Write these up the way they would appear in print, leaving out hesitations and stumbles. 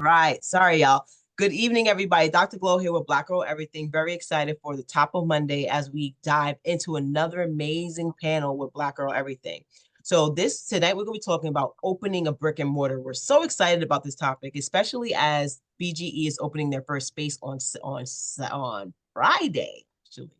Right. Sorry, y'all. Good evening, everybody. Dr. Glow here with Black Girl Everything. Very excited for the top of Monday as we dive into another amazing panel with Black Girl Everything. So tonight we're going to be talking about opening a brick and mortar. We're so excited about this topic, especially as BGE is opening their first space on Friday. Actually,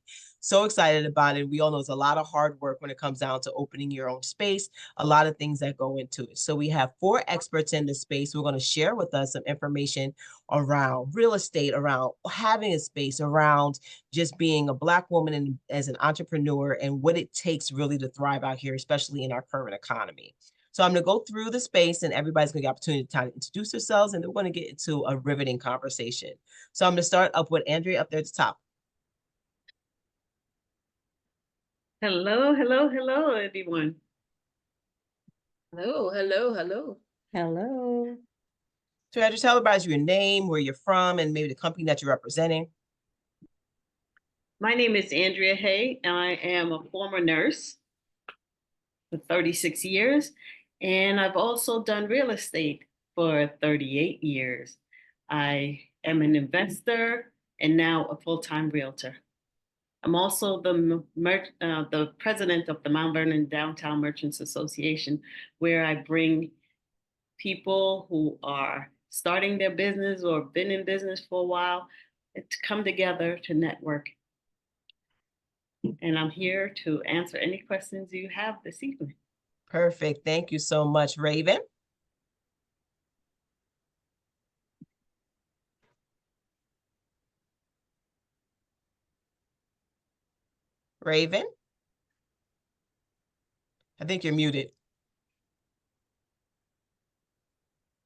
so excited about it. We all know it's a lot of hard work when it comes down to opening your own space, a lot of things that go into it. So we have 4 experts in this space who are going to share with us some information around real estate, around having a space, around just being a Black woman and as an entrepreneur and what it takes really to thrive out here, especially in our current economy. So I'm going to go through the space and everybody's going to get opportunity to introduce themselves and then we're going to get into a riveting conversation. So I'm going to start up with Andrea up there at the top. Hello, everyone. Hello. So just tell everybody your name, where you're from, and maybe the company that you're representing. My name is Andrea Hay, and I am a former nurse for 36 years, and I've also done real estate for 38 years. I am an investor and now a full-time realtor. I'm also the president of the Mount Vernon Downtown Merchants Association, where I bring people who are starting their business or been in business for a while to come together to network. And I'm here to answer any questions you have this evening. Perfect. Thank you so much, Raven. Raven? I think you're muted.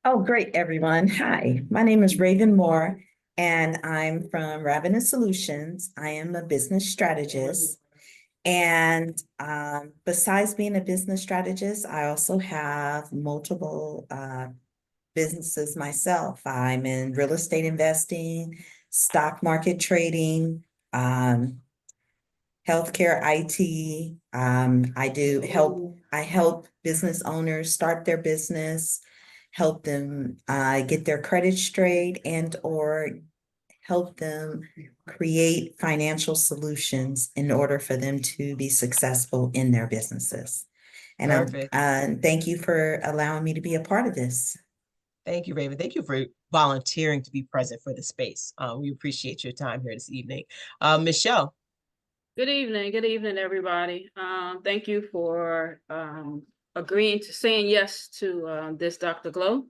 Oh, great, everyone. Hi, my name is Raven Moore, and I'm from Ravenous Solutions. I am a business strategist. And besides being a business strategist, I also have multiple businesses myself. I'm in real estate investing, stock market trading, healthcare IT. I help business owners start their business, help them get their credit straight, and or help them create financial solutions in order for them to be successful in their businesses. And thank you for allowing me to be a part of this. Thank you, Raven. Thank you for volunteering to be present for the space. We appreciate your time here this evening. Michelle. Good evening, everybody. Thank you for agreeing to saying yes to this Dr. Glow,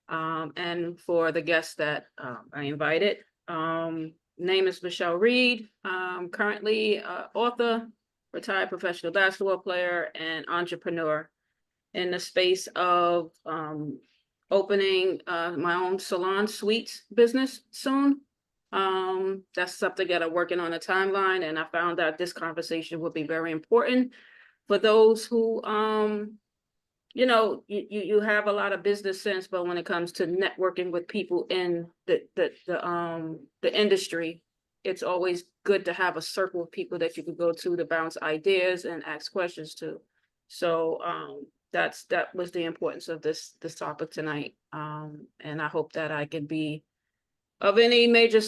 and for the guests that I invited. Name is Michelle Reed. Currently author, retired professional basketball player, and entrepreneur in the space of opening my own salon suites business soon. That's something that I'm working on a timeline, and I found that this conversation would be very important for those who, you have a lot of business sense, but when it comes to networking with people in the industry, it's always good to have a circle of people that you could go to bounce ideas and ask questions to. So that was the importance of this topic tonight, and I hope that I can be of any major,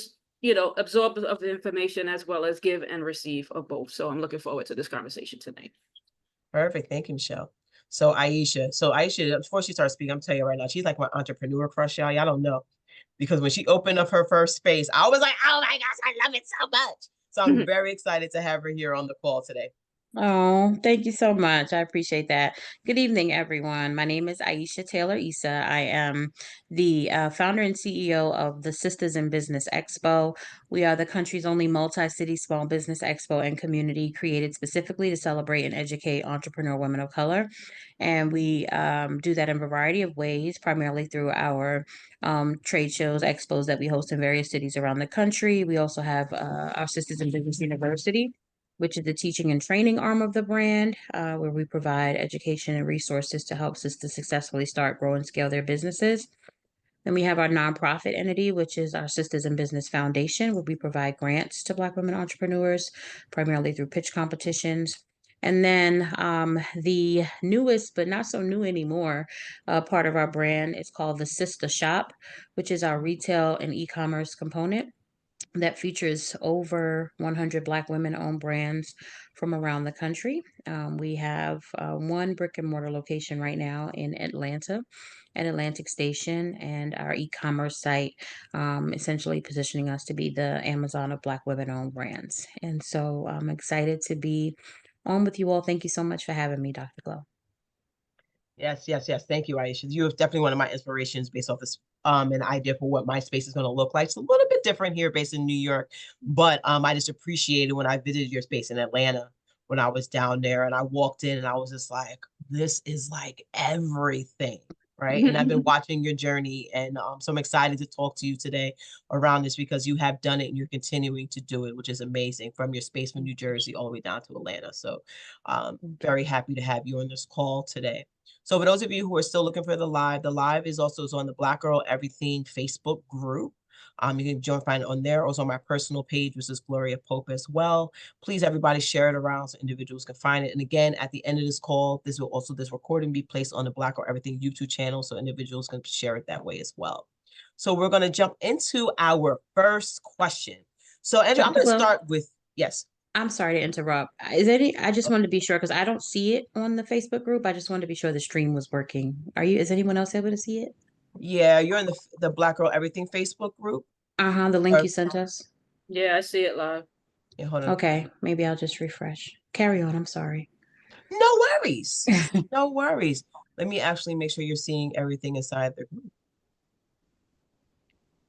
absorb of the information as well as give and receive of both. So I'm looking forward to this conversation tonight. Perfect. Thank you, Michelle. So Aisha, before she starts speaking, I'm telling you right now, she's like my entrepreneur crush, y'all. Y'all don't know. Because when she opened up her first space, I was like, oh my gosh, I love it so much. So I'm very excited to have her here on the call today. Oh, thank you so much. I appreciate that. Good evening, everyone. My name is Aisha Taylor Issah. I am the founder and CEO of the Sisters in Business Expo. We are the country's only multi-city small business expo and community created specifically to celebrate and educate entrepreneur women of color. And we do that in a variety of ways, primarily through our trade shows, expos that we host in various cities around the country. We also have our Sisters in Business University, which is the teaching and training arm of the brand, where we provide education and resources to help sisters successfully start, grow, and scale their businesses. Then we have our nonprofit entity, which is our Sisters in Business Foundation, where we provide grants to Black women entrepreneurs, primarily through pitch competitions. And then the newest, but not so new anymore, part of our brand is called the Sister Shop, which is our retail and e-commerce component that features over 100 Black women-owned brands from around the country. We have one brick-and-mortar location right now in Atlanta at Atlantic Station, and our e-commerce site essentially positioning us to be the Amazon of Black women-owned brands. And so I'm excited to be on with you all. Thank you so much for having me, Dr. Glow. Yes, yes, yes. Thank you, Aisha. You are definitely one of my inspirations based off this an idea for what my space is going to look like. It's a little bit different here based in New York, but I just appreciated when I visited your space in Atlanta when I was down there and I walked in and I was just like, this is like everything, right? And I've been watching your journey and so I'm excited to talk to you today around this because you have done it and you're continuing to do it, which is amazing from your space from New Jersey all the way down to Atlanta. So very happy to have you on this call today. So for those of you who are still looking for the live is also on the Black Girl Everything Facebook group. You can find it on there, also on my personal page, which is Gloria Pope as well. Please, everybody, share it around so individuals can find it. And again, at the end of this call, this recording be placed on the Black Girl Everything YouTube channel so individuals can share it that way as well. So we're going to jump into our first question. So Andrew, I'm going to start with, yes. I'm sorry to interrupt. I just wanted to be sure because I don't see it on the Facebook group. I just wanted to be sure the stream was working. Is anyone else able to see it? Yeah, you're in the Black Girl Everything Facebook group. The link you sent us. Yeah, I see it live. Yeah, hold on. Okay, maybe I'll just refresh. Carry on. I'm sorry. No worries. No worries. Let me actually make sure you're seeing everything inside the group.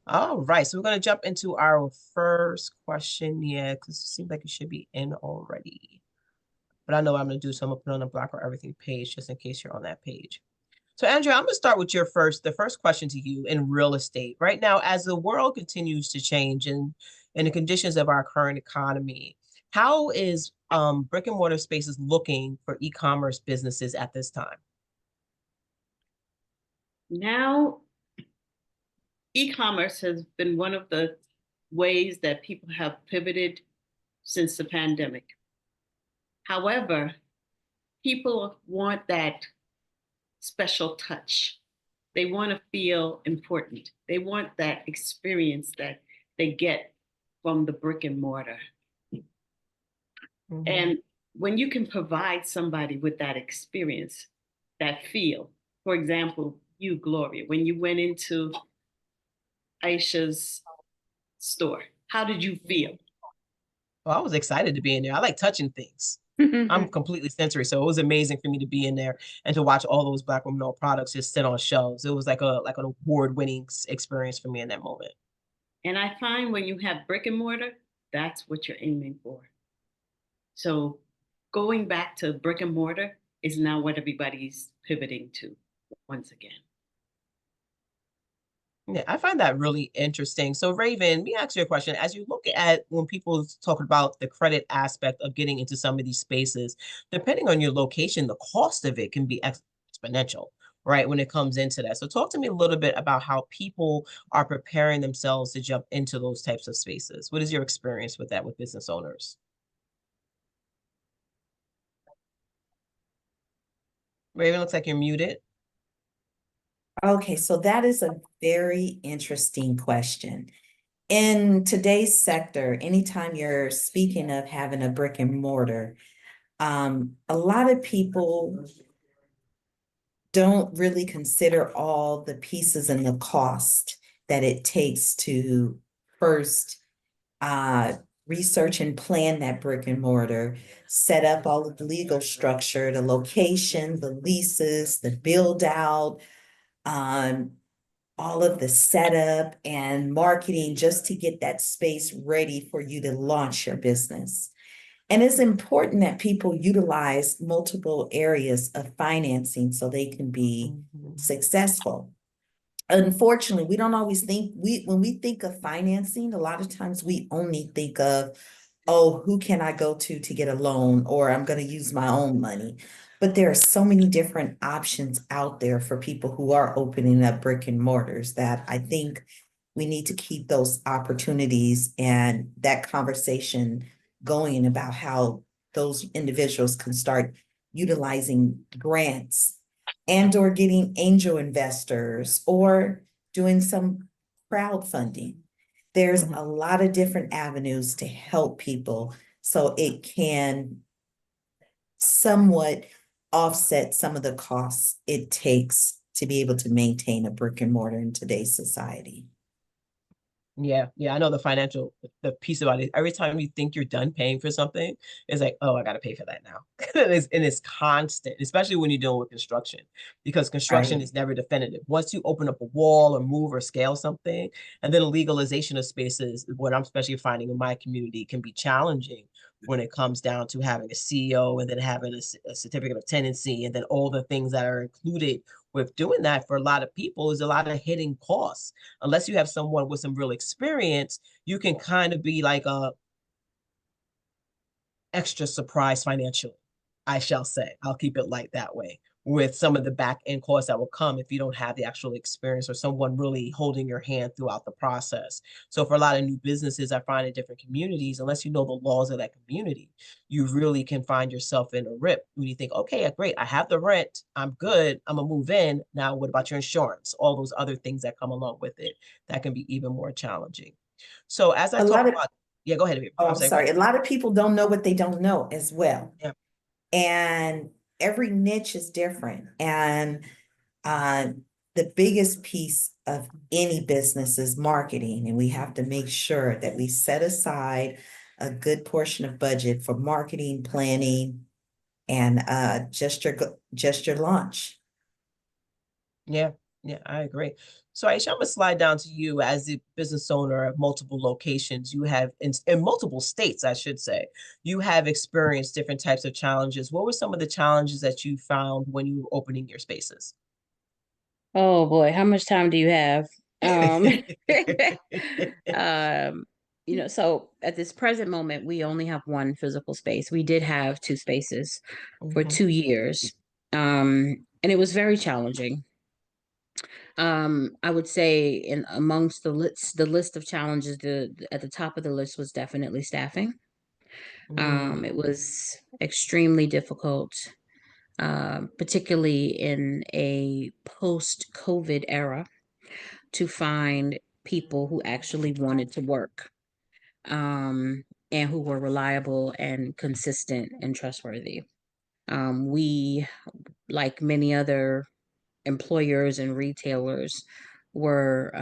All right, so we're going to jump into our first question. Yeah, because it seems like it should be in already. But I know what I'm going to do, so I'm going to put it on the Black or Everything page just in case you're on that page. So Andrea, I'm going to start with the first question to you in real estate. Right now, as the world continues to change and in the conditions of our current economy, how is brick and mortar spaces looking for e-commerce businesses at this time? Now, e-commerce has been one of the ways that people have pivoted since the pandemic. However, people want that special touch. They want to feel important. They want that experience that they get from the brick and mortar. Mm-hmm. And when you can provide somebody with that experience, that feel, for example, you, Gloria, when you went into Aisha's store, how did you feel? Well, I was excited to be in there. I like touching things. I'm completely sensory, so it was amazing for me to be in there and to watch all those Black women-owned products just sit on shelves. It was like an award-winning experience for me in that moment. And I find when you have brick and mortar, that's what you're aiming for. So going back to brick and mortar is now what everybody's pivoting to once again. Yeah, I find that really interesting. So Raven, let me ask you a question. As you look at when people talk about the credit aspect of getting into some of these spaces, depending on your location, the cost of it can be exponential, right? When it comes into that. So talk to me a little bit about how people are preparing themselves to jump into those types of spaces. What is your experience with that with business owners? Raven, looks like you're muted. Okay, so that is a very interesting question. In today's sector, anytime you're speaking of having a brick and mortar, a lot of people don't really consider all the pieces and the cost that it takes to first research and plan that brick and mortar, set up all of the legal structure, the location, the leases, the build out, all of the setup and marketing just to get that space ready for you to launch your business. And it's important that people utilize multiple areas of financing so they can be successful. Unfortunately, we don't always think, when we think of financing, a lot of times we only think of, oh, who can I go to get a loan, or I'm going to use my own money. But there are so many different options out there for people who are opening up brick and mortars that I think we need to keep those opportunities and that conversation going about how those individuals can start utilizing grants and or getting angel investors or doing some crowdfunding. There's Mhm. a lot of different avenues to help people so it can somewhat offset some of the costs it takes to be able to maintain a brick and mortar in today's society. Yeah, yeah, I know the piece about it. Every time you think you're done paying for something, it's like, oh, I got to pay for that now. And it's constant, especially when you're dealing with construction, because construction Right. is never definitive. Once you open up a wall or move or scale something, and then a legalization of spaces, what I'm especially finding in my community can be challenging when it comes down to having a CEO and then having a certificate of tenancy and then all the things that are included with doing that for a lot of people is a lot of hidden costs. Unless you have someone with some real experience, you can kind of be like a extra surprise financially, I shall say. I'll keep it like that way with some of the back end costs that will come if you don't have the actual experience or someone really holding your hand throughout the process. So for a lot of new businesses, I find in different communities, unless you know the laws of that community, you really can find yourself in a rip when you think, okay, great, I have the rent, I'm good, I'm gonna move in. Now, what about your insurance? All those other things that come along with it that can be even more challenging. So as I A talk lot of, about, yeah, go ahead. oh, I'm I'm sorry, go sorry. ahead. A lot of people don't know what they don't know as well. Yeah. And every niche is different. And uh, the biggest piece of any business is marketing. And we have to make sure that we set aside a good portion of budget for marketing, planning, and just your launch. Yeah, yeah, I agree. So Aisha, I'm gonna slide down to you as the business owner of multiple locations. You have in multiple states, I should say. You have experienced different types of challenges. What were some of the challenges that you found when you were opening your spaces? Oh boy, how much time do you have? Um, um, so at this present moment, we only have one physical space. We did have two spaces for Mhm, 2 years. And it was very challenging. I would say in amongst the list of challenges, at the top of the list was definitely staffing. mm, It was extremely difficult, particularly in a post-COVID era, to find people who actually wanted to work, and who were reliable and consistent and trustworthy. We, like many other employers and retailers, were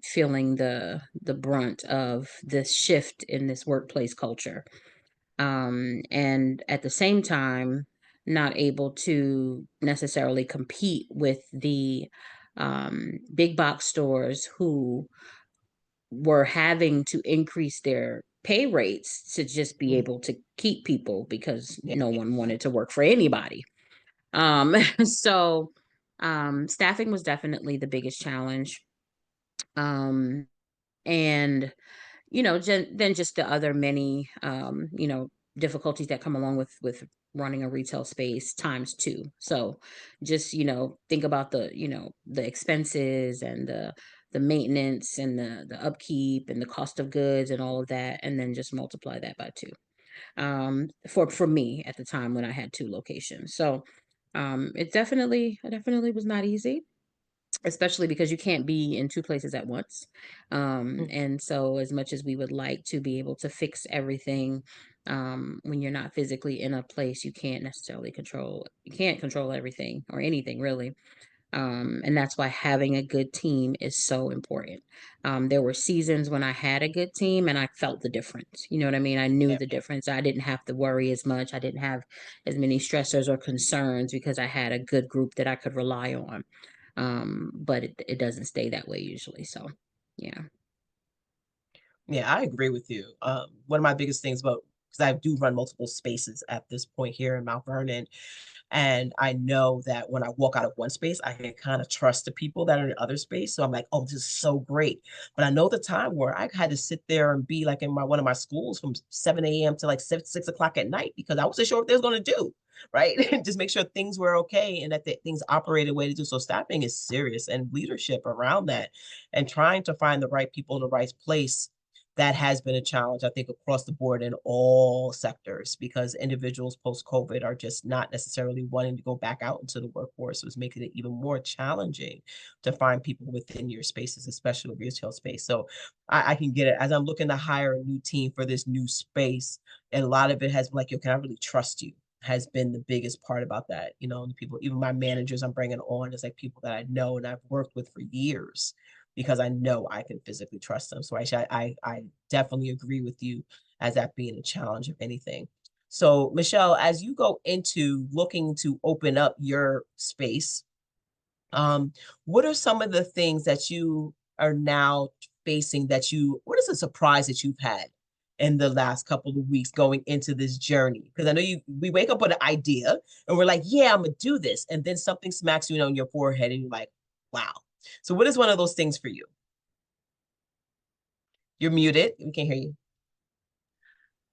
feeling the brunt of this shift in this workplace culture, and at the same time not able to necessarily compete with the big box stores who were having to increase their pay rates to just be mm, able to keep people because yeah, no one wanted to work for anybody. um so Staffing was definitely the biggest challenge, um and then just the other many difficulties that come along with running a retail space times two. So just think about the expenses and the maintenance and the upkeep and the cost of goods and all of that, and then just multiply that by two, for me at the time when I had two locations. So it definitely was not easy, especially because you can't be in two places at once. mm, And so as much as we would like to be able to fix everything, when you're not physically in a place, you can't control everything or anything really. And that's why having a good team is so important. There were seasons when I had a good team and I felt the difference. You know what I mean? I knew yeah. the difference. I didn't have to worry as much. I didn't have as many stressors or concerns because I had a good group that I could rely on. But it doesn't stay that way usually. So, yeah. Yeah, I agree with you. One of my biggest things about because I do run multiple spaces at this point here in Mount Vernon, and I know that when I walk out of one space, I can kind of trust the people that are in the other space. So I'm like, oh, this is so great. But I know the time where I had to sit there and be like in my one of my schools from 7 a.m. to like 6 o'clock at night because I wasn't sure what they was going to do. Right. And just make sure things were okay and that things operated the way to do. So staffing is serious and leadership around that and trying to find the right people in the right place that has been a challenge, I think, across the board in all sectors, because individuals post-COVID are just not necessarily wanting to go back out into the workforce. So it's making it even more challenging to find people within your spaces, especially the retail space. So I can get it. As I'm looking to hire a new team for this new space, and a lot of it has been like, yo, can I really trust you? Has been the biggest part about that. You know, the people, even my managers I'm bringing on is like people that I know and I've worked with for years, because I know I can physically trust them. So I definitely agree with you as that being a challenge, if anything. So Michelle, as you go into looking to open up your space, what are some of the things that you are now facing what is a surprise that you've had in the last couple of weeks going into this journey? Because I know we wake up with an idea and we're like, yeah, I'm gonna do this. And then something smacks you on your forehead and you're like, wow. So what is one of those things for you? You're muted. We can't hear you.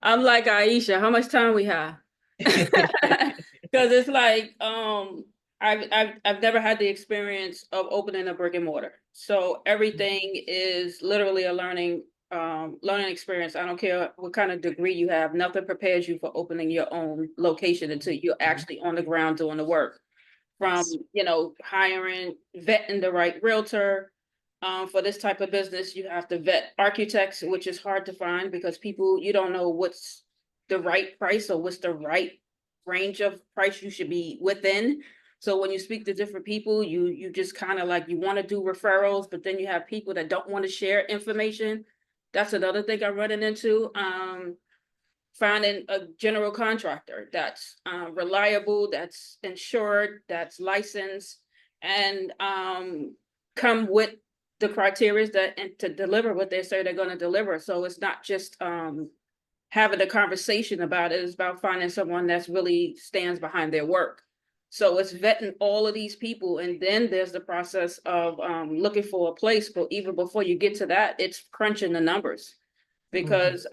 I'm like Aisha, how much time we have? Because it's like I've never had the experience of opening a brick and mortar. So everything is literally a learning experience. I don't care what kind of degree you have, nothing prepares you for opening your own location until you're actually on the ground doing the work. From, you know, hiring, vetting the right realtor. For this type of business, you have to vet architects, which is hard to find because people, you don't know what's the right price or what's the right range of price you should be within. So when you speak to different people, you just kind of like, you want to do referrals, but then you have people that don't want to share information. That's another thing I'm running into. Finding a general contractor that's reliable, that's insured, that's licensed, and come with the criteria that and to deliver what they say they're going to deliver. So it's not just having a conversation about it. It's about finding someone that's really stands behind their work. So it's vetting all of these people, and then there's the process of looking for a place. But even before you get to that, it's crunching the numbers, because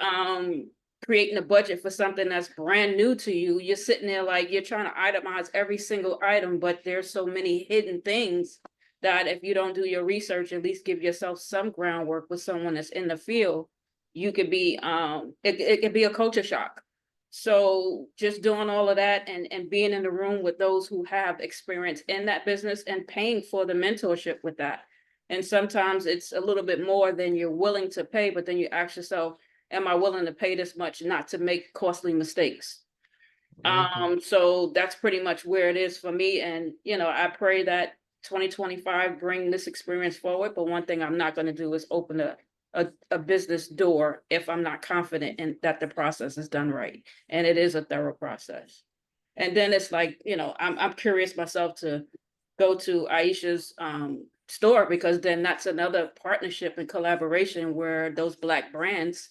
creating a budget for something that's brand new to you, you're sitting there like you're trying to itemize every single item, but there's so many hidden things that if you don't do your research, at least give yourself some groundwork with someone that's in the field, you could be it could be a culture shock. So just doing all of that and being in the room with those who have experience in that business and paying for the mentorship with that. And sometimes it's a little bit more than you're willing to pay, but then you ask yourself, am I willing to pay this much not to make costly mistakes? So that's pretty much where it is for me. And, you know, I pray that 2025 bring this experience forward. But one thing I'm not going to do is open a business door if I'm not confident in that the process is done right. And it is a thorough process. And then it's like, you know, I'm curious myself to go to Aisha's store, because then that's another partnership and collaboration where those Black brands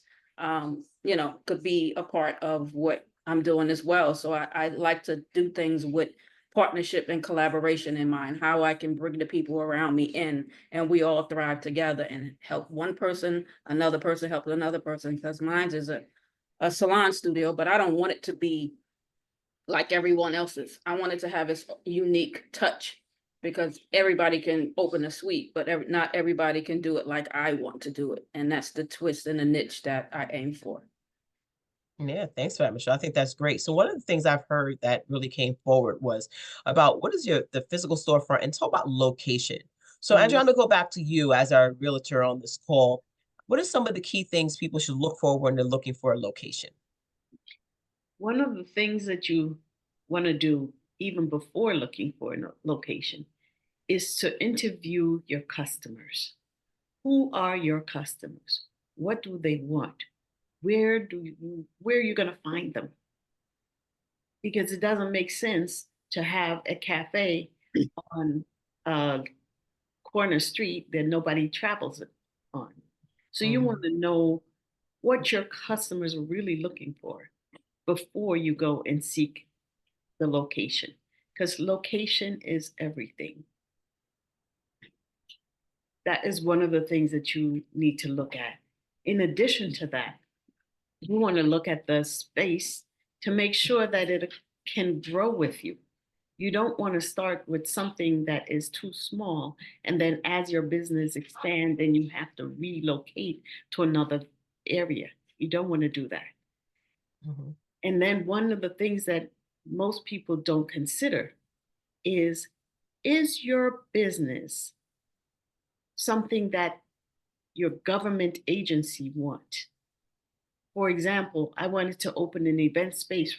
you know, could be a part of what I'm doing as well. So I like to do things with partnership and collaboration in mind, how I can bring the people around me in and we all thrive together and help one person, another person help another person, because mine is a salon studio, but I don't want it to be like everyone else's. I want it to have its unique touch, because everybody can open a suite, but not everybody can do it like I want to do it. And that's the twist and the niche that I aim for. Yeah, thanks for that, Michelle. I think that's great. So one of the things I've heard that really came forward was about what is the physical storefront, and talk about location. So Andrea, I'm gonna go back to you as our realtor on this call. What are some of the key things people should look for when they're looking for a location? One of the things that you want to do even before looking for a location is to interview your customers. Who are your customers? What do they want? Where are you going to find them? Because it doesn't make sense to have a cafe on a corner street that nobody travels on. So you want to know what your customers are really looking for before you go and seek the location, because location is everything. That is one of the things that you need to look at. In addition to that, you want to look at the space to make sure that it can grow with you. You don't want to start with something that is too small, and then as your business expands, then you have to relocate to another area. You don't want to do that. Mhm. And then one of the things that most people don't consider is your business something that your government agency want? For example, I wanted to open an event space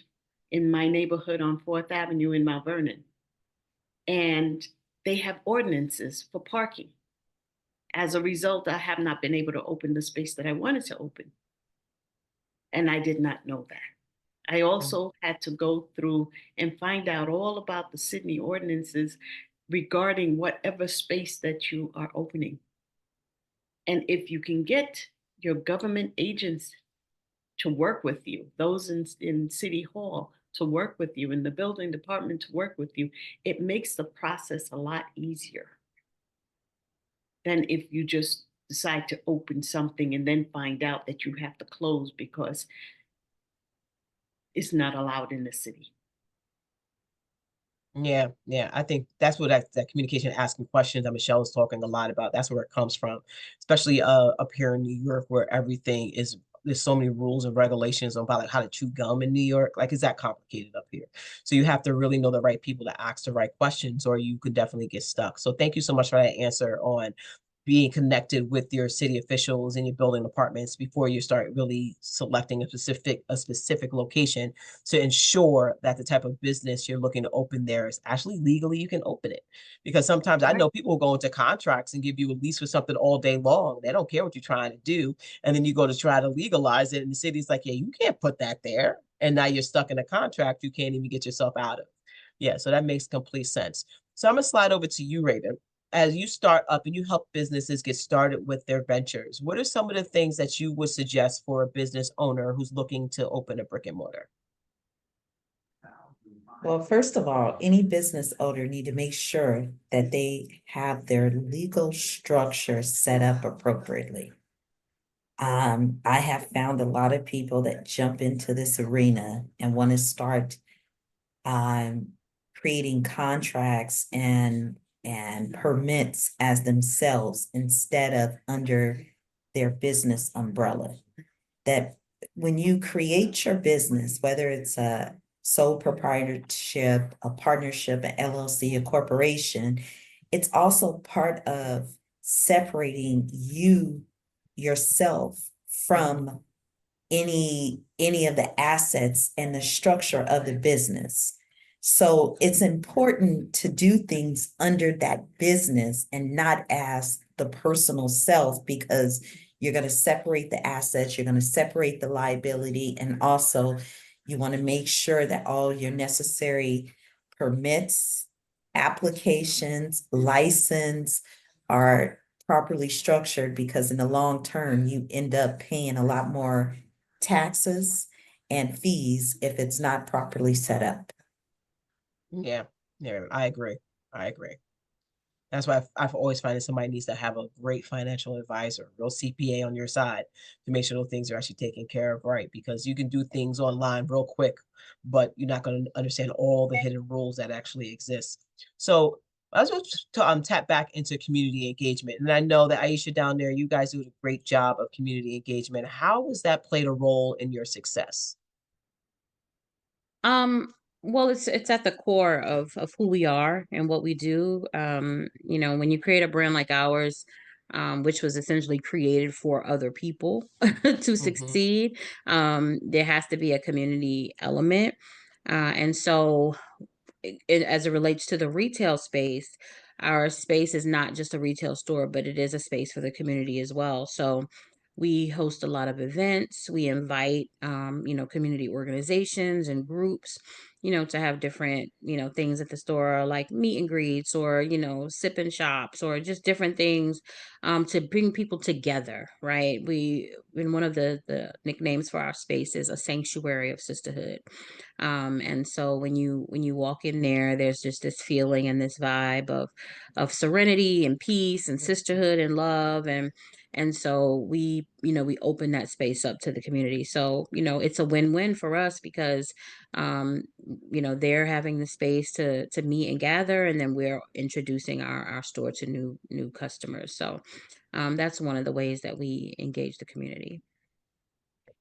in my neighborhood on 4th Avenue in Mount Vernon. And they have ordinances for parking. As a result, I have not been able to open the space that I wanted to open. And I did not know that. I also had to go through and find out all about the Sydney ordinances regarding whatever space that you are opening. And if you can get your government agents to work with you, those in City Hall to work with you, in the building department to work with you, it makes the process a lot easier than if you just decide to open something and then find out that you have to close because it's not allowed in the city. Yeah, yeah. I think that's what that communication, asking questions that Michelle is talking a lot about. That's where it comes from, especially up here in New York, where everything is there's so many rules and regulations about like how to chew gum in New York. Like, it's that complicated up here. So you have to really know the right people to ask the right questions, or you could definitely get stuck. So thank you so much for that answer on being connected with your city officials and your building departments before you start really selecting a specific location to ensure that the type of business you're looking to open there is actually legally you can open it. Because sometimes I know people go into contracts and give you a lease for something all day long. They don't care what you're trying to do. And then you go to try to legalize it, and the city's like, yeah, you can't put that there. And now you're stuck in a contract you can't even get yourself out of. Yeah, so that makes complete sense. So I'm gonna slide over to you, Raven. As you start up and you help businesses get started with their ventures, what are some of the things that you would suggest for a business owner who's looking to open a brick and mortar? Well, first of all, any business owner need to make sure that they have their legal structure set up appropriately. I have found a lot of people that jump into this arena and want to start um creating contracts and permits as themselves instead of under their business umbrella. That when you create your business, whether it's a sole proprietorship, a partnership, an LLC, a corporation, it's also part of separating you yourself from any of the assets and the structure of the business. So it's important to do things under that business and not as the personal self, because you're going to separate the assets, you're going to separate the liability, and also you want to make sure that all your necessary permits, applications, license are properly structured, because in the long term, you end up paying a lot more taxes and fees if it's not properly set up. Yeah, yeah, I agree. I agree. That's why I've always found that somebody needs to have a great financial advisor, real CPA on your side to make sure those things are actually taken care of right. Because you can do things online real quick, but you're not going to understand all the hidden rules that actually exist. So let's just to tap back into community engagement. And I know that Aisha down there, you guys do a great job of community engagement. How has that played a role in your success? Um, well, it's at the core of who we are and what we do. When you create a brand like ours, which was essentially created for other people to Hmm. succeed, there has to be a community element. And so as it relates to the retail space, our space is not just a retail store, but it is a space for the community as well. So we host a lot of events. We invite, community organizations and groups, to have different, things at the store, like meet and greets, or, sip and shops, or just different things, to bring people together, right? In one of the nicknames for our space is a sanctuary of sisterhood. And so when you walk in there, there's just this feeling and this vibe of serenity and peace and sisterhood and love. And so we open that space up to the community. So, it's a win-win for us, because they're having the space to meet and gather, and then we're introducing our store to new customers. So that's one of the ways that we engage the community.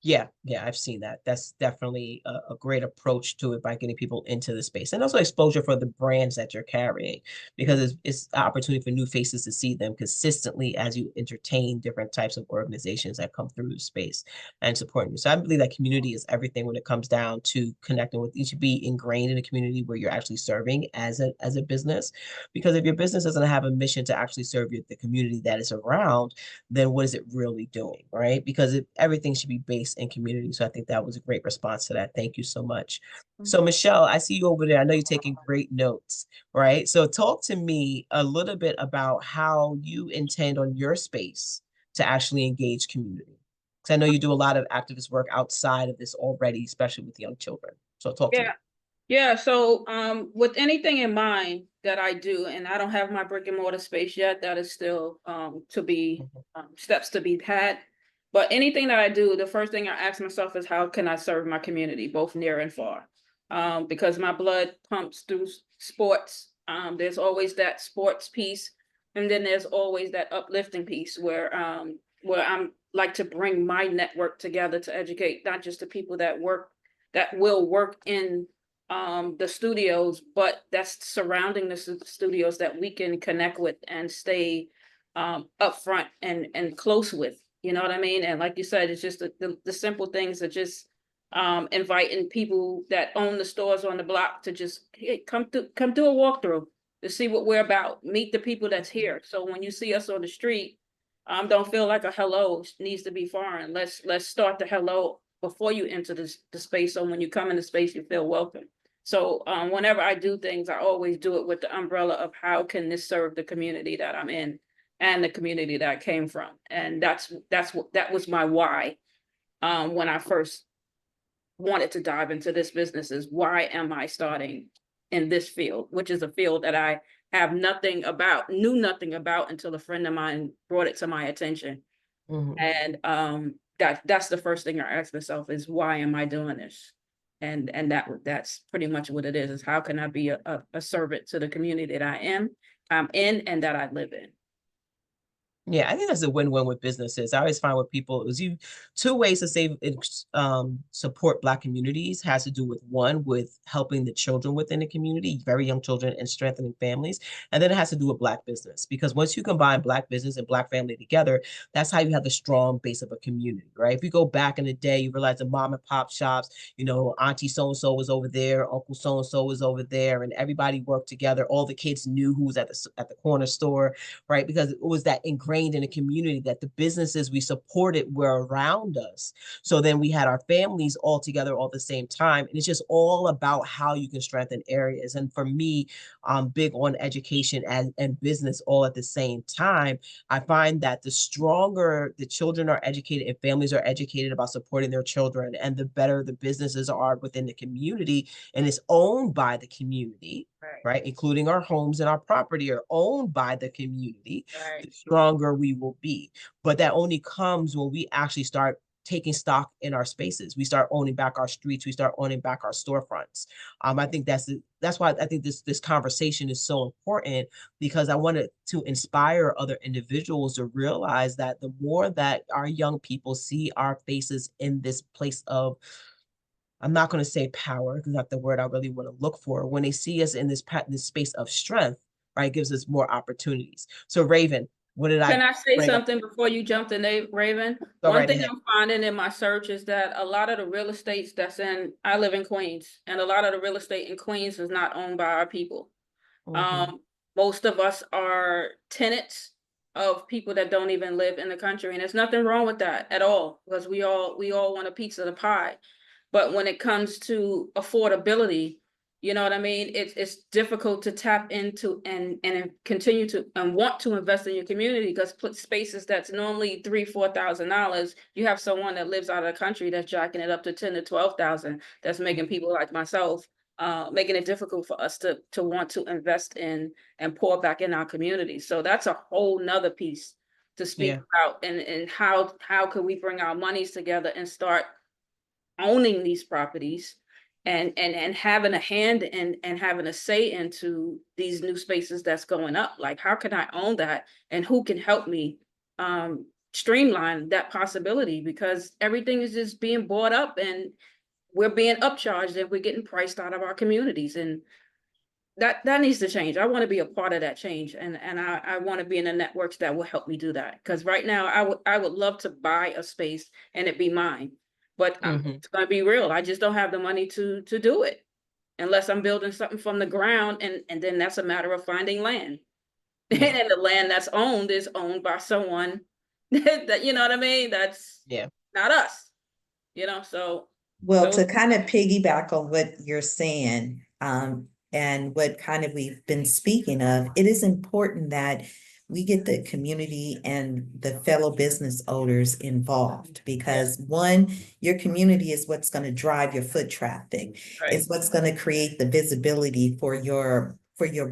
Yeah, yeah, I've seen that. That's definitely a great approach to it by getting people into the space and also exposure for the brands that you're carrying because it's an opportunity for new faces to see them consistently as you entertain different types of organizations that come through the space and supporting you. So I believe that community is everything when it comes down to connecting with you should be ingrained in a community where you're actually serving as a business. Because if your business doesn't have a mission to actually serve the community that is around, then what is it really doing, right? Because everything should be based in community. So I think that was a great response to that. Thank you so much. So Michelle, I see you over there. I know you're taking great notes, right? So talk to me a little bit about how you intend on your space to actually engage community. Because I know you do a lot of activist work outside of this already, especially with young children. So talk to me. Yeah. Yeah, so with anything in mind that I do, and I don't have my brick and mortar space yet, that is still to be steps to be had. But anything that I do, the first thing I ask myself is how can I serve my community, both near and far? Because my blood pumps through sports. There's always that sports piece, and then there's always that uplifting piece where I'm like to bring my network together to educate not just the people that will work in the studios, but that's surrounding the studios that we can connect with and stay upfront and close with. You know what I mean? And like you said, it's just the simple things that just inviting people that own the stores on the block to just hey, come do a walkthrough to see what we're about. Meet the people that's here. So when you see us on the street, don't feel like a hello needs to be foreign. Let's start the hello before you enter the space. So when you come in the space, you feel welcome. So whenever I do things, I always do it with the umbrella of how can this serve the community that I'm in and the community that I came from. And that was my why when I first wanted to dive into this business is why am I starting in this field, which is a field that I have knew nothing about until a friend of mine brought it to my attention. And that's the first thing I ask myself is why am I doing this? And that's pretty much what it is how can I be a servant to the community that I'm in and that I live in. Yeah, I think that's a win-win with businesses. I always find with people, it was two ways to save support Black communities has to do with one, with helping the children within the community, very young children, and strengthening families. And then it has to do with Black business, because once you combine Black business and Black family together, that's how you have the strong base of a community, right? If you go back in the day, you realize the mom and pop shops, Auntie so-and-so was over there, Uncle so-and-so was over there, and everybody worked together. All the kids knew who was at the corner store, right? Because it was that ingrained in the community that the businesses we supported were around us. So then we had our families all together all at the same time. And it's just all about how you can strengthen areas. And for me, I'm big on education and business all at the same time. I find that the stronger the children are educated and families are educated about supporting their children, and the better the businesses are within the community and is owned by the community, right? Including our homes and our property are owned by the community, the stronger we will be. But that only comes when we actually start taking stock in our spaces. We start owning back our streets. We start owning back our storefronts. I think that's why I think this conversation is so important, because I wanted to inspire other individuals to realize that the more that our young people see our faces in this place of, I'm not going to say power, because that's the word I really want to look for. When they see us in this space of strength, right, it gives us more opportunities. So Raven, what did Can I say bring up? something before you jump to Raven? Go One right thing ahead. I'm finding in my search is that a lot of the real estate I live in Queens, and a lot of the real estate in Queens is not owned by our people. Most of us are tenants of people that don't even live in the country, and there's nothing wrong with that at all, because we all want a piece of the pie. But when it comes to affordability, you know what I mean? It's difficult to tap into and continue to and want to invest in your community, because spaces that's normally $3,000-4,000, you have someone that lives out of the country that's jacking it up to 10 to 12,000. That's making people like myself, making it difficult for us to want to invest in and pour back in our community. So that's a whole nother piece to speak about, and how could we bring our monies together and start owning these properties and having a hand and having a say into these new spaces that's going up. Like, how can I own that, and who can help me streamline that possibility, because everything is just being bought up and we're being upcharged and we're getting priced out of our communities. And that needs to change. I want to be a part of that change, and I want to be in the networks that will help me do that. Because right now, I would love to buy a space and it be mine, but it's going to be real. I just don't have the money to do it unless I'm building something from the ground, and then that's a matter of finding land. And the land that's owned is owned by someone that, you know what I mean? That's not us, you know. So Well, to kind of piggyback on what you're saying, and what kind of we've been speaking of, it is important that we get the community and the fellow business owners involved, because one, your community is what's going to drive your foot traffic. It's what's going to create the visibility for your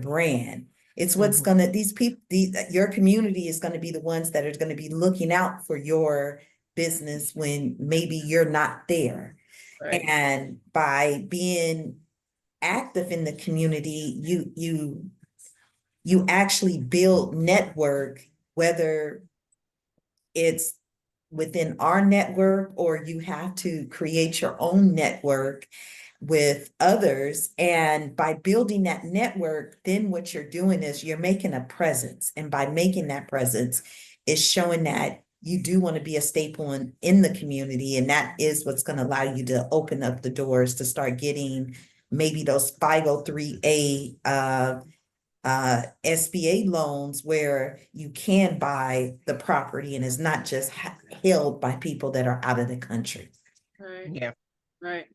brand. It's what's going to, these people, your community is going to be the ones that are going to be looking out for your business when maybe you're not there. And by being active in the community, you actually build network, whether it's within our network or you have to create your own network with others. And by building that network, then what you're doing is you're making a presence. And by making that presence, is showing that you do want to be a staple in the community. And that is what's going to allow you to open up the doors to start getting maybe those 503A SBA loans where you can buy the property and it's not just held by people that are out of the country. Right.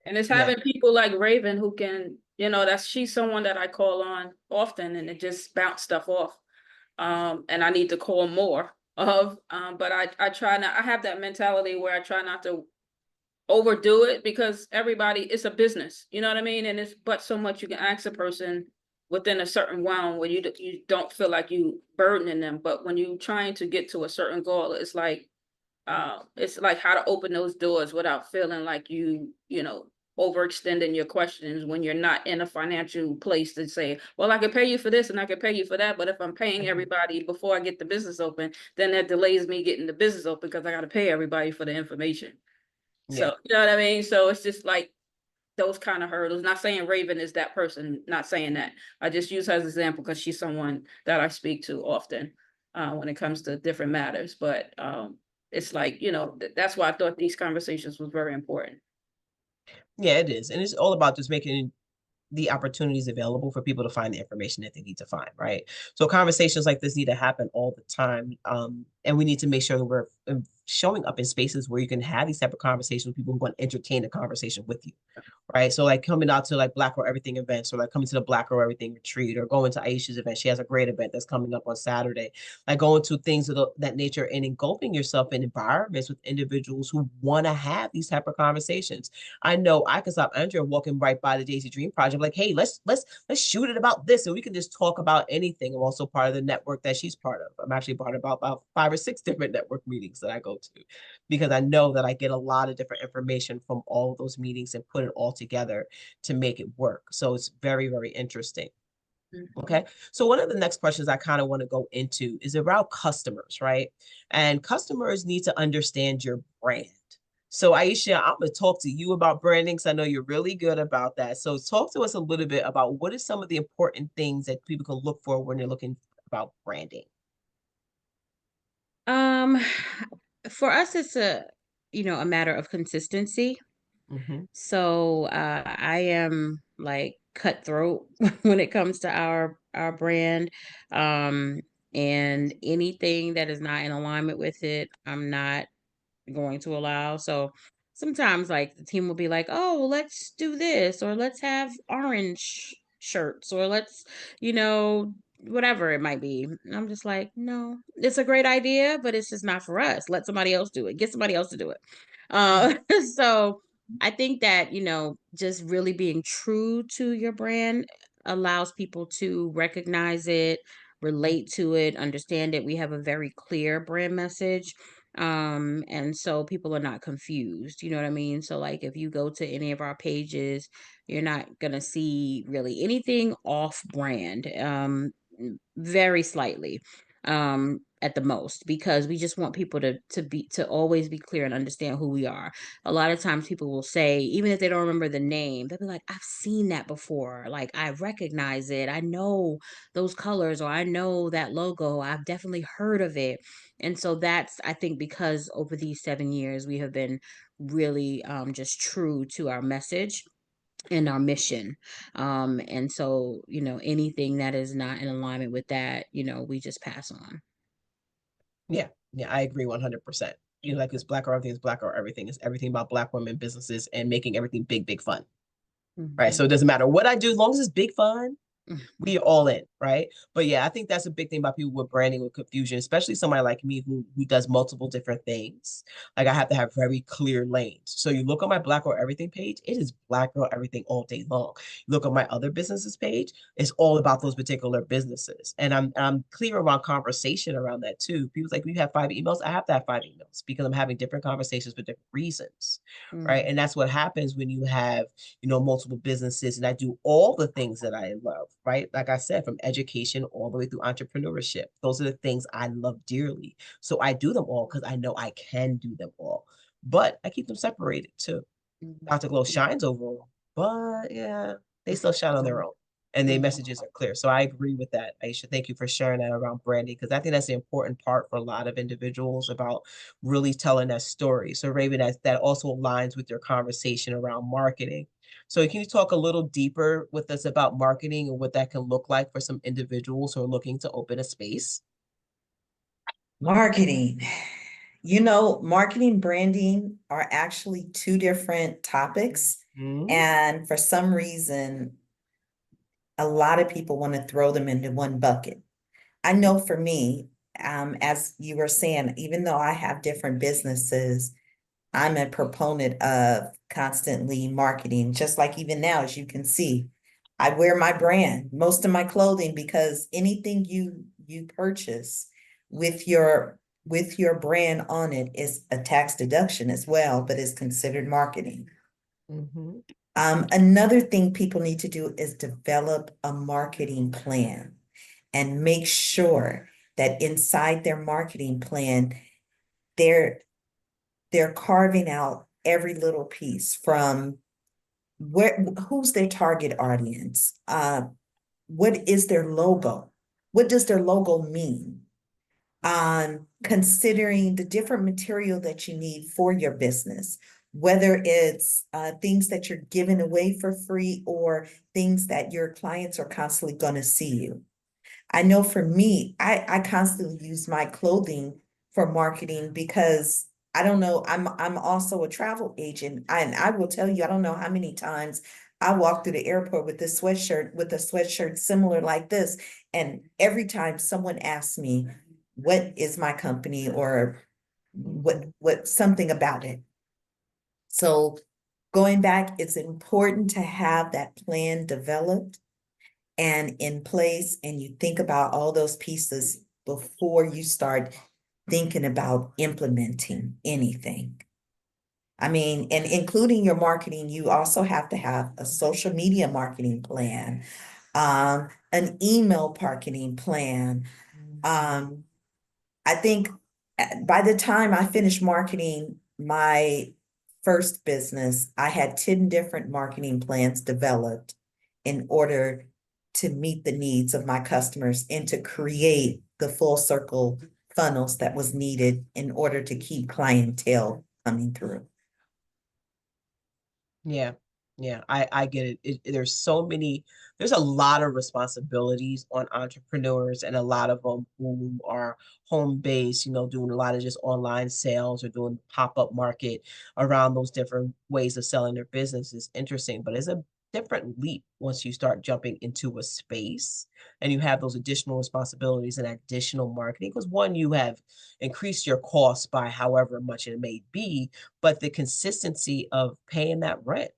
And it's having people like Raven who can, you know, she's someone that I call on often, and it just bounce stuff off. And I need to call more of, but I try not, I have that mentality where I try not to overdo it, because everybody, it's a business, you know what I mean? And it's but so much you can ask a person within a certain realm where you don't feel like you burdening them. But when you're trying to get to a certain goal, it's like how to open those doors without feeling like you know, overextending your questions when you're not in a financial place to say, well, I could pay you for this and I could pay you for that. But if I'm paying everybody before I get the business open, then that delays me getting the business open because I got to pay everybody for the information. So, you know what I mean? So it's just like those kind of hurdles. Not saying Raven is that person, not saying that. I just use her as an example because she's someone that I speak to often when it comes to different matters. But it's like, you know, that's why I thought these conversations was very important. Yeah, it is. And it's all about just making the opportunities available for people to find the information that they need to find, right? So conversations like this need to happen all the time. And we need to make sure that we're showing up in spaces where you can have these type of conversations with people who want to entertain the conversation with you, right? So like coming out to like Black Girl Everything events, or like coming to the Black Girl Everything retreat, or going to Aisha's event. She has a great event that's coming up on Saturday. Like going to things of that nature and engulfing yourself in environments with individuals who want to have these type of conversations. I know I can stop Andrea walking right by the Daisy Dream Project, like, hey, let's shoot it about this, and we can just talk about anything. I'm also part of the network that she's part of. I'm actually part of about 5 or 6 different network meetings that I go to, because I know that I get a lot of different information from all of those meetings and put it all together to make it work. So it's very, very interesting. Okay. So one of the next questions I kind of want to go into is about customers, right? And customers need to understand your brand. So Aisha, I'm going to talk to you about branding, because I know you're really good about that. So talk to us a little bit about what are some of the important things that people can look for when they're looking about branding. For us, it's a matter of consistency. So I am like cutthroat when it comes to our brand. And anything that is not in alignment with it, I'm not going to allow. So sometimes like the team will be like, oh, well, let's do this, or let's have orange shirts, or let's, whatever it might be. And I'm just like, no, it's a great idea, but it's just not for us. Let somebody else do it. Get somebody else to do it. So I think that, just really being true to your brand allows people to recognize it, relate to it, understand it. We have a very clear brand message. And so people are not confused, you know what I mean? So like if you go to any of our pages, you're not gonna see really anything off brand, very slightly. at the most, because we just want people to always be clear and understand who we are. A lot of times people will say, even if they don't remember the name, they'll be like, I've seen that before. Like, I recognize it. I know those colors, or I know that logo. I've definitely heard of it. And so that's, I think, because over these 7 years, we have been really just true to our message and our mission. And so, anything that is not in alignment with that, we just pass on. Yeah, yeah, I agree 100%. Like it's Black or Everything is Black or Everything is everything about Black women businesses and making everything big, big fun. Right. So it doesn't matter what I do, as long as it's big fun, we are all in, right? But yeah, I think that's a big thing about people with branding, with confusion, especially somebody like me who does multiple different things. Like I have to have very clear lanes. So you look on my Black Girl Everything page, it is Black Girl Everything all day long. You look on my other businesses page, it's all about those particular businesses. And I'm clear around conversation around that too. People's like, you have 5 emails, I have to have 5 emails because I'm having different conversations for different reasons. Right. And that's what happens when you have, multiple businesses, and I do all the things that I love, right? Like I said, from education all the way through entrepreneurship. Those are the things I love dearly. So I do them all because I know I can do them all. But I keep them separated too. Dr. Glow shines overall, but yeah, they still shine on their own. And their messages are clear. So I agree with that, Aisha. Thank you for sharing that around branding, because I think that's the important part for a lot of individuals about really telling that story. So Raven, that also aligns with your conversation around marketing. So can you talk a little deeper with us about marketing and what that can look like for some individuals who are looking to open a space? Marketing. Marketing, branding are actually 2 different topics. Mhm. And for some reason, a lot of people want to throw them into one bucket. I know for me, as you were saying, even though I have different businesses, I'm a proponent of constantly marketing, just like even now, as you can see, I wear my brand, most of my clothing, because anything you purchase with your brand on it is a tax deduction as well, but is considered marketing. Mhm. Another thing people need to do is develop a marketing plan and make sure that inside their marketing plan, they're carving out every little piece from who's their target audience, what is their logo, what does their logo mean, considering the different material that you need for your business, whether it's things that you're giving away for free or things that your clients are constantly going to see you. I know for me, I constantly use my clothing for marketing because I don't know, I'm also a travel agent, and I will tell you, I don't know how many times I walk through the airport with a sweatshirt similar like this, and every time someone asks me, what is my company, or what something about it. So going back, it's important to have that plan developed and in place, and you think about all those pieces before you start thinking about implementing anything. I mean, and including your marketing, you also have to have a social media marketing plan, an email marketing plan. I think by the time I finished marketing my first business, I had 10 different marketing plans developed in order to meet the needs of my customers and to create the full circle funnels that was needed in order to keep clientele coming through. Yeah. Yeah, I get it. There's a lot of responsibilities on entrepreneurs, and a lot of them who are home based, doing a lot of just online sales or doing pop-up market around those different ways of selling their business is interesting, but it's a different leap once you start jumping into a space and you have those additional responsibilities and additional marketing. Because one, you have increased your costs by however much it may be, but the consistency of paying that rent,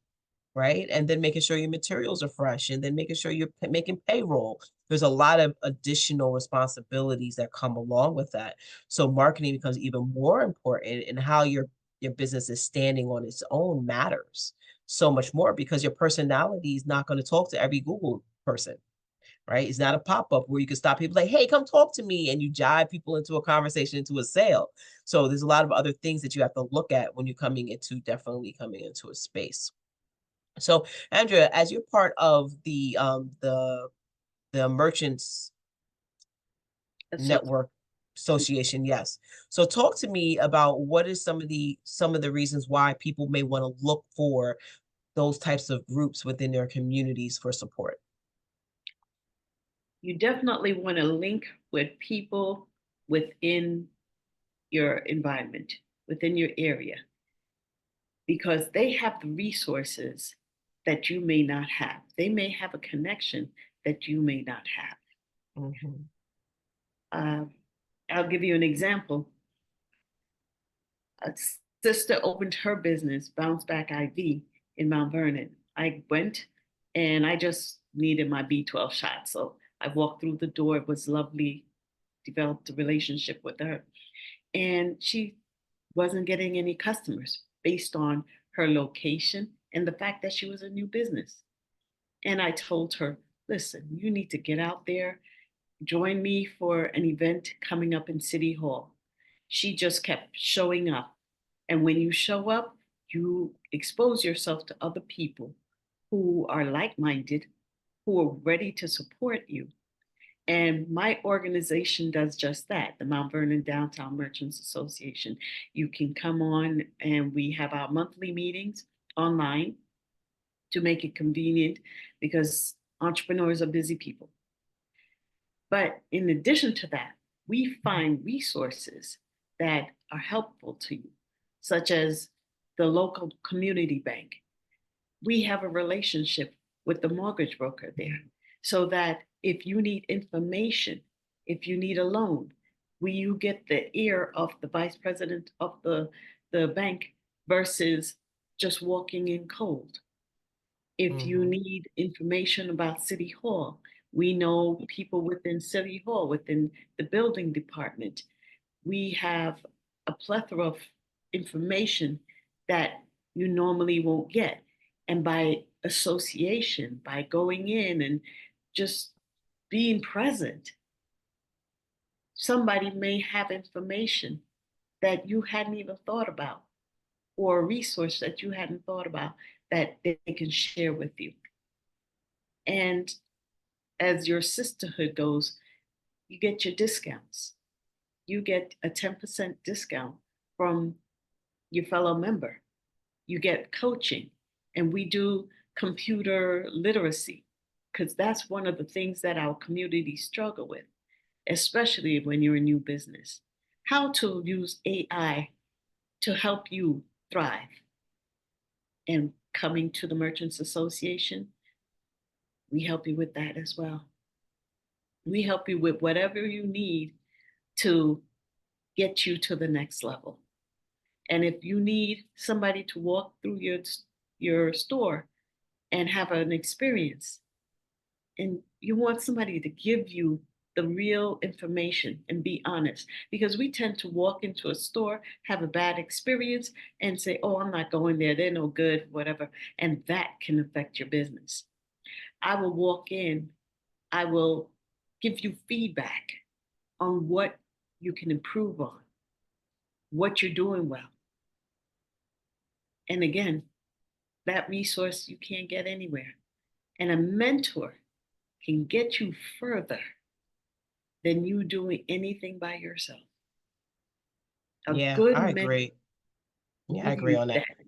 right? And then making sure your materials are fresh, and then making sure you're making payroll. There's a lot of additional responsibilities that come along with that. So marketing becomes even more important, and how your business is standing on its own matters so much more, because your personality is not going to talk to every Google person, right? It's not a pop-up where you can stop people like, hey, come talk to me, and you jive people into a conversation, into a sale. So there's a lot of other things that you have to look at when you're definitely coming into a space. So Andrea, as you're part of the merchants So network association, yes. So talk to me about what is some of the reasons why people may want to look for those types of groups within their communities for support. you definitely want to link with people within your environment, within your area, because they have the resources that you may not have. They may have a connection that you may not have. Mhm. I'll give you an example. A sister opened her business, Bounce Back IV, in Mount Vernon. I went and I just needed my B12 shot. So I walked through the door. It was lovely, developed a relationship with her. And she wasn't getting any customers based on her location and the fact that she was a new business. And I told her, listen, you need to get out there, join me for an event coming up in City Hall. She just kept showing up. And when you show up, you expose yourself to other people who are like minded, who are ready to support you. And my organization does just that, the Mount Vernon Downtown Merchants Association. You can come on and we have our monthly meetings online to make it convenient because entrepreneurs are busy people. But in addition to that, we find resources that are helpful to you, such as the local community bank. We have a relationship with the mortgage broker there so that if you need information, if you need a loan, you get the ear of the vice president of the bank versus just walking in cold. If you need information about City Hall, we know people within City Hall, within the building department. We have a plethora of information that you normally won't get. And by association, by going in and just being present, somebody may have information that you hadn't even thought about, or a resource that you hadn't thought about that they can share with you. And as your sisterhood goes, you get your discounts. You get a 10% discount from your fellow member. You get coaching, and we do computer literacy, because that's one of the things that our community struggle with, especially when you're a new business. How to use AI to help you thrive. And coming to the Merchants Association, we help you with that as well. We help you with whatever you need to get you to the next level. And if you need somebody to walk through your store and have an experience, and you want somebody to give you the real information and be honest, because we tend to walk into a store, have a bad experience, and say, oh, I'm not going there, they're no good, whatever. And that can affect your business. I will walk in, I will give you feedback on what you can improve on, what you're doing well. And again, that resource you can't get anywhere. And a mentor can get you further than you doing anything by yourself. A Yeah, good I mentor agree. Yeah, I give agree you on that. that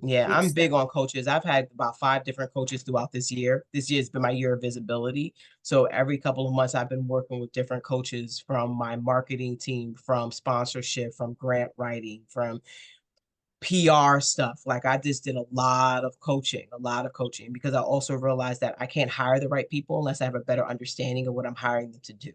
Yeah, big I'm step. big on coaches. I've had about 5 different coaches throughout this year. This year's been my year of visibility. So every couple of months, I've been working with different coaches from my marketing team, from sponsorship, from grant writing, from PR stuff. Like I just did a lot of coaching, because I also realized that I can't hire the right people unless I have a better understanding of what I'm hiring them to do.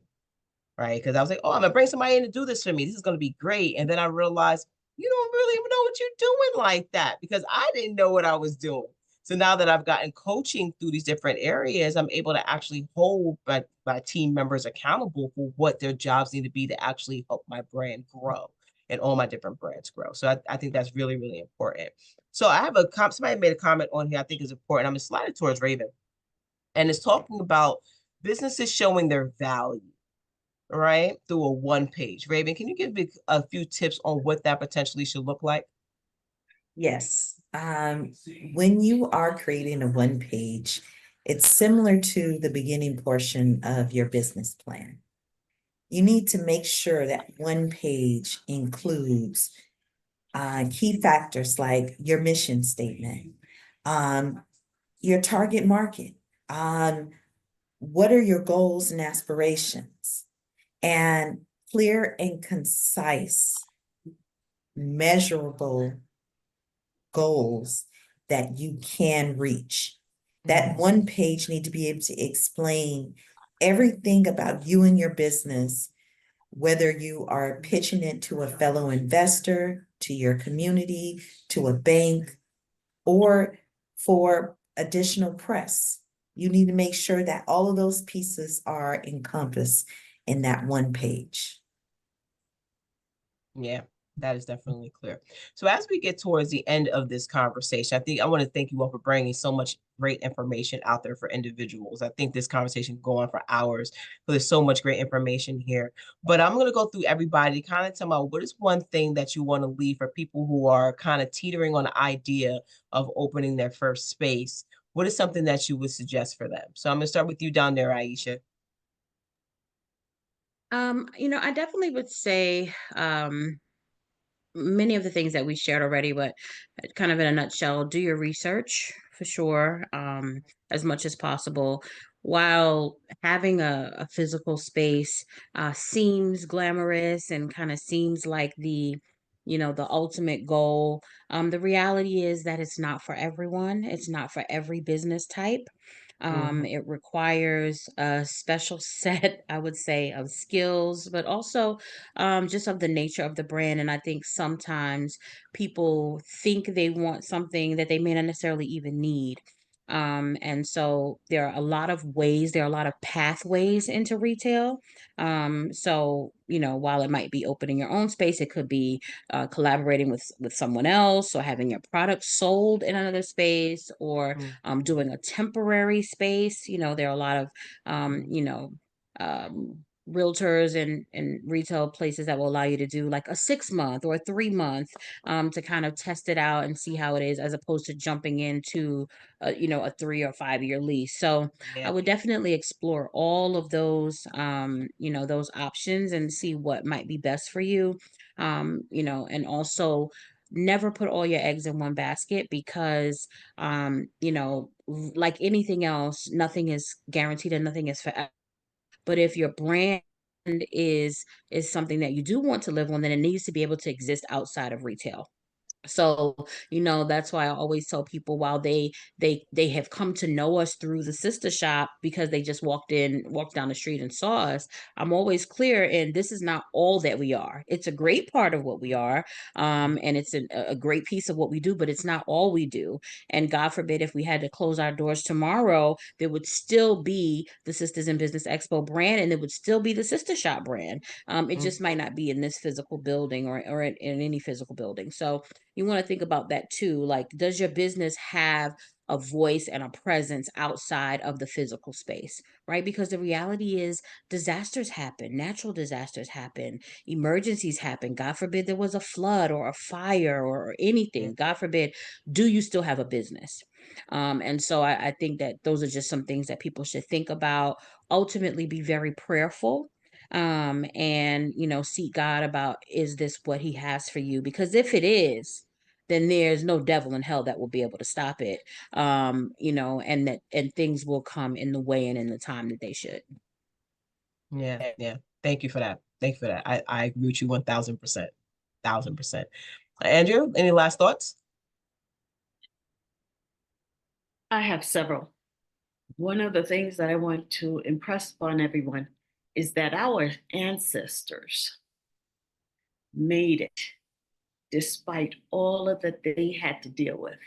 Right? Because I was like, oh, I'm gonna bring somebody in to do this for me. This is gonna be great. And then I realized you don't really even know what you're doing like that, because I didn't know what I was doing. So now that I've gotten coaching through these different areas, I'm able to actually hold my team members accountable for what their jobs need to be to actually help my brand grow and all my different brands grow. So I think that's really, really important. So I have somebody made a comment on here I think is important. I'm gonna slide it towards Raven, and it's talking about businesses showing their value, right, through a one page. Raven, can you give me a few tips on what that potentially should look like? Yes, when you are creating a one page, it's similar to the beginning portion of your business plan. You need to make sure that one page includes key factors like your mission statement, your target market, what are your goals and aspirations, and clear and concise, measurable goals that you can reach. That one page need to be able to explain everything about you and your business, whether you are pitching it to a fellow investor, to your community, to a bank, or for additional press. You need to make sure that all of those pieces are encompassed in that one page. Yeah, that is definitely clear. So as we get towards the end of this conversation, I think I want to thank you all for bringing so much great information out there for individuals. I think this conversation can go on for hours, but there's so much great information here. But I'm going to go through everybody, kind of tell me what is one thing that you want to leave for people who are kind of teetering on the idea of opening their first space. What is something that you would suggest for them? So I'm going to start with you down there, Aisha. I definitely would say, many of the things that we shared already, but kind of in a nutshell, do your research for sure, as much as possible. While having a physical space seems glamorous and kind of seems like the ultimate goal, the reality is that it's not for everyone. It's not for every business type. It requires a special set, I would say, of skills, but also just of the nature of the brand. And I think sometimes people think they want something that they may not necessarily even need. And so there are a lot of ways, there are a lot of pathways into retail. So, while it might be opening your own space, it could be collaborating with someone else, or having your product sold in another space, or doing a temporary space. There are a lot of um, realtors and retail places that will allow you to do like a 6 month or a 3 month, to kind of test it out and see how it is, as opposed to jumping into a 3 or 5 year lease. So I Yeah. would definitely explore all of those options and see what might be best for you. And also never put all your eggs in one basket, because like anything else, nothing is guaranteed and nothing is forever. But if your brand is something that you do want to live on, then it needs to be able to exist outside of retail. So, that's why I always tell people, while they have come to know us through the sister shop because they just walked down the street and saw us, I'm always clear, and this is not all that we are. It's a great part of what we are, and it's a great piece of what we do, but it's not all we do. And God forbid, if we had to close our doors tomorrow, there would still be the Sisters in Business Expo brand, and it would still be the sister shop brand. It just might not be in this physical building, or in any physical building. So you want to think about that too. Like, does your business have a voice and a presence outside of the physical space, right? Because the reality is, disasters happen, natural disasters happen, emergencies happen. God forbid there was a flood or a fire, or anything. God forbid, do you still have a business? And so I think that those are just some things that people should think about. Ultimately, be very prayerful, and seek God about, is this what he has for you? Because if it is, then there's no devil in hell that will be able to stop it. And things will come in the way and in the time that they should. Yeah, yeah. Thank you for that. Thank you for that. I agree with you 1000%. 1000%. Andrew, any last thoughts? I have several. One of the things that I want to impress upon everyone is that our ancestors made it despite all of that they had to deal with.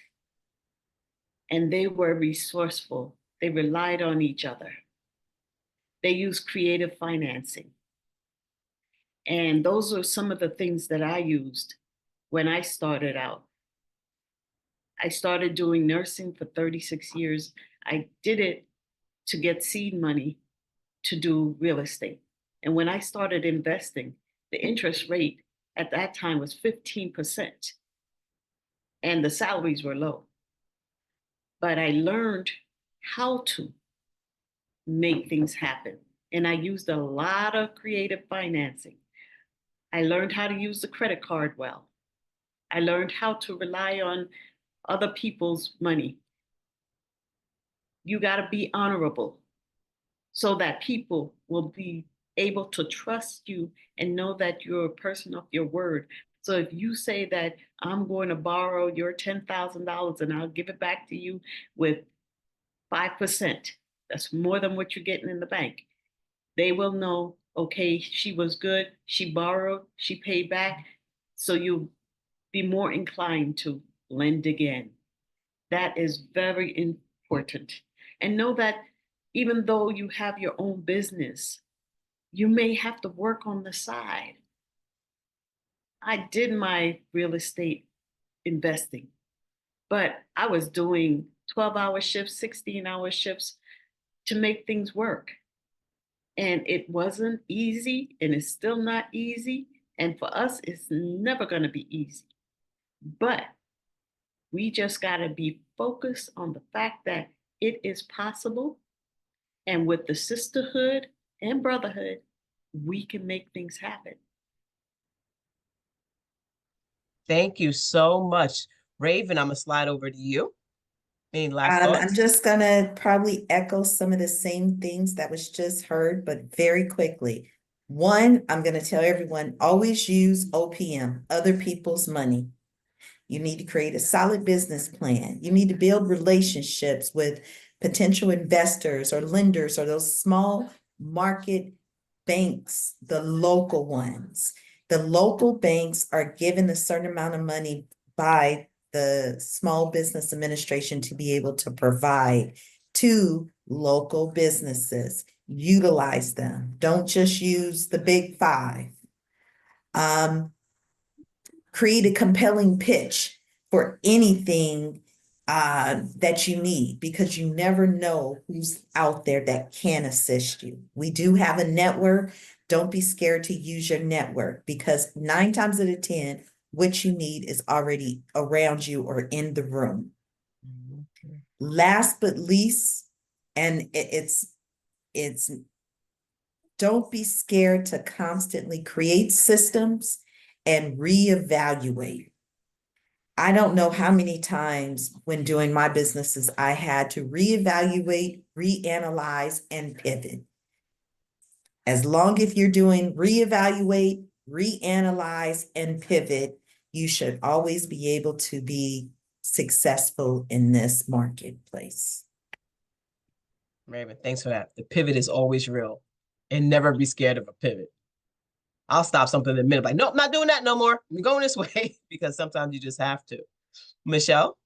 And they were resourceful. They relied on each other. They used creative financing. And those are some of the things that I used when I started out. I started doing nursing for 36 years. I did it to get seed money to do real estate. And when I started investing, the interest rate at that time was 15%, and the salaries were low. But I learned how to make things happen. And I used a lot of creative financing. I learned how to use the credit card well. I learned how to rely on other people's money. You got to be honorable so that people will be able to trust you and know that you're a person of your word. So if you say that I'm going to borrow your $10,000 and I'll give it back to you with 5%, that's more than what you're getting in the bank. They will know, okay, she was good, she borrowed, she paid back. So you'll be more inclined to lend again. That is very important. And know that even though you have your own business, you may have to work on the side. I did my real estate investing, but I was doing 12-hour shifts, 16-hour shifts to make things work. And it wasn't easy, and it's still not easy. And for us, it's never going to be easy. But we just got to be focused on the fact that it is possible. And with the sisterhood and brotherhood, we can make things happen. Thank you so much. Raven, I'm gonna slide over to you. Any last I'm thoughts? just gonna probably echo some of the same things that was just heard, but very quickly. One, I'm gonna tell everyone, always use OPM, other people's money. You need to create a solid business plan. You need to build relationships with potential investors or lenders or those small market banks, the local ones. The local banks are given a certain amount of money by the Small Business Administration to be able to provide to local businesses. Utilize them. Don't just use the big five. Create a compelling pitch for anything that you need, because you never know who's out there that can assist you. We do have a network. Don't be scared to use your network, because 9 times out of 10, what you need is already around you or in the room. Last but least, and it's don't be scared to constantly create systems and reevaluate. I don't know how many times when doing my businesses, I had to reevaluate, reanalyze, and pivot. As long as you're doing reevaluate, reanalyze, and pivot, you should always be able to be successful in this marketplace. Raven, thanks for that. The pivot is always real, and never be scared of a pivot. I'll stop something in a minute, like, nope, not doing that no more. I'm going this way, because sometimes you just have to. Michelle?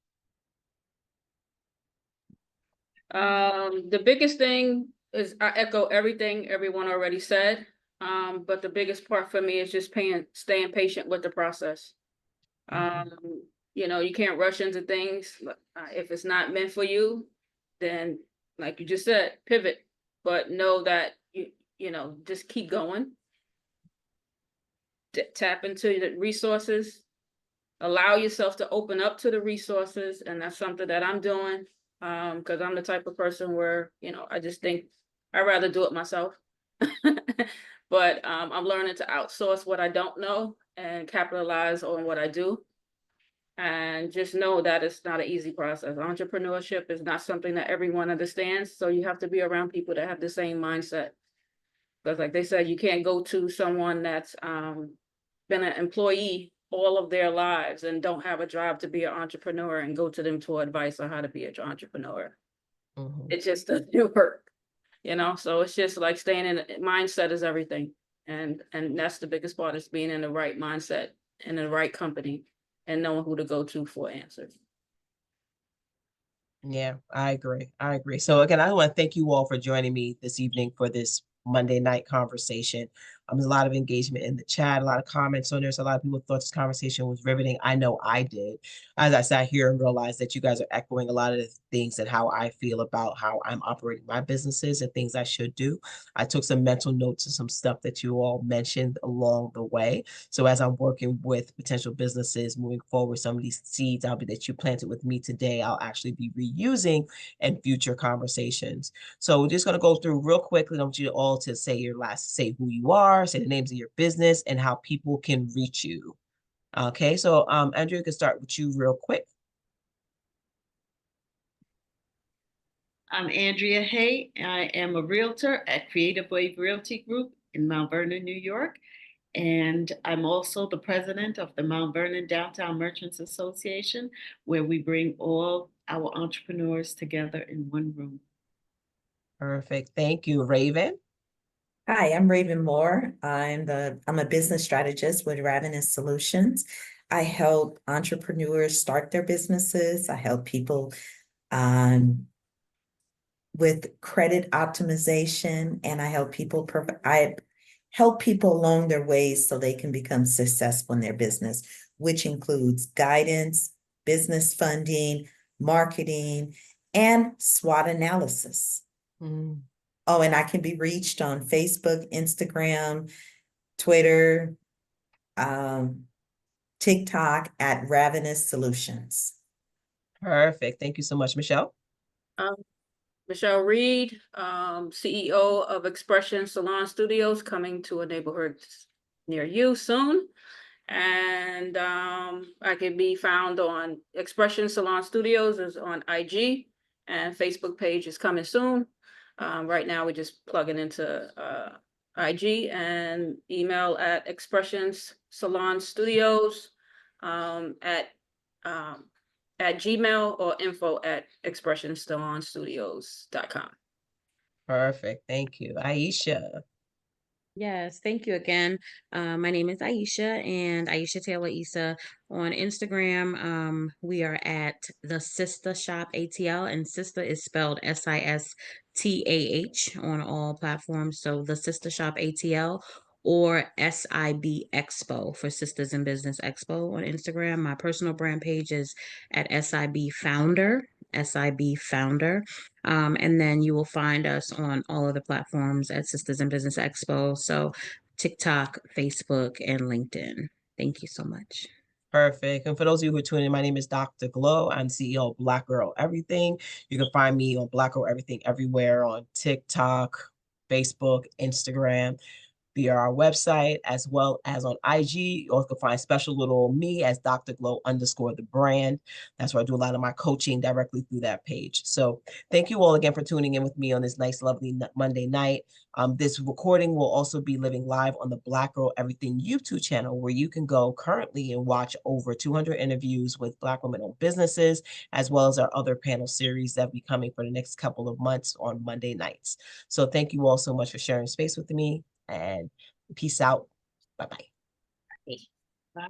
The biggest thing is I echo everything everyone already said. But the biggest part for me is just staying patient with the process. You know, you can't rush into things. If it's not meant for you, then like you just said, pivot, but know that you know, just keep going. Tap into the resources, allow yourself to open up to the resources. And that's something that I'm doing. Because I'm the type of person where, you know, I just think I'd rather do it myself. But I'm learning to outsource what I don't know and capitalize on what I do. And just know that it's not an easy process. Entrepreneurship is not something that everyone understands. So you have to be around people that have the same mindset. Because like they said, you can't go to someone that's been an employee all of their lives and don't have a drive to be an entrepreneur and go to them for advice on how to be an entrepreneur. It just doesn't work, you know? So it's just like staying in mindset is everything. And that's the biggest part, is being in the right mindset and the right company and knowing who to go to for answers. Yeah, I agree. I agree. So again, I want to thank you all for joining me this evening for this Monday night conversation. There's a lot of engagement in the chat, a lot of comments on there. So a lot of people thought this conversation was riveting. I know I did. As I sat here and realized that you guys are echoing a lot of the things and how I feel about how I'm operating my businesses and things I should do. I took some mental notes and some stuff that you all mentioned along the way. So as I'm working with potential businesses moving forward, some of these seeds that you planted with me today, I'll actually be reusing in future conversations. So we're just going to go through real quickly. I want you all to say say who you are, say the names of your business, and how people can reach you. Okay, so Andrew, you can start with you real quick. I'm Andrea Hay. I am a realtor at Creative Wave Realty Group in Mount Vernon, New York. And I'm also the president of the Mount Vernon Downtown Merchants Association, where we bring all our entrepreneurs together in one room. Perfect. Thank you. Raven. Hi, I'm Raven Moore. I'm a business strategist with Ravenous Solutions. I help entrepreneurs start their businesses. I help people with credit optimization, and I help people along their ways so they can become successful in their business, which includes guidance, business funding, marketing, and SWOT analysis. Mm. Oh, and I can be reached on Facebook, Instagram, Twitter, TikTok at Ravenous Solutions. Perfect. Thank you so much, Michelle. Michelle Reed, CEO of Expression Salon Studios, coming to a neighborhood near you soon. And I can be found on Expression Salon Studios is on IG, and Facebook page is coming soon. Right now, we're just plugging into IG, and email at Expressions Salon Studios at Gmail, or info@expressionsalonstudios.com. Perfect. Thank you. Aisha. Yes, thank you again. My name is Aisha, and Aisha Taylor Issah on Instagram. We are at the Sister Shop ATL, and Sister is spelled SISTAH on all platforms. So the Sister Shop ATL or SIB Expo for Sisters in Business Expo on Instagram. My personal brand page is at SIB Founder. SIB Founder. And then you will find us on all of the platforms at Sisters in Business Expo. So TikTok, Facebook, and LinkedIn. Thank you so much. Perfect. And for those of you who are tuning in, my name is Dr. Glow. I'm CEO of Black Girl Everything. You can find me on Black Girl Everything everywhere on TikTok, Facebook, Instagram, via our website, as well as on IG. You also can find special little me as Dr. Glow _ the brand. That's where I do a lot of my coaching directly through that page. So thank you all again for tuning in with me on this nice, lovely Monday night. This recording will also be living live on the Black Girl Everything YouTube channel, where you can go currently and watch over 200 interviews with Black women-owned businesses, as well as our other panel series that will be coming for the next couple of months on Monday nights. So thank you all so much for sharing space with me, and peace out. Bye-bye. Bye.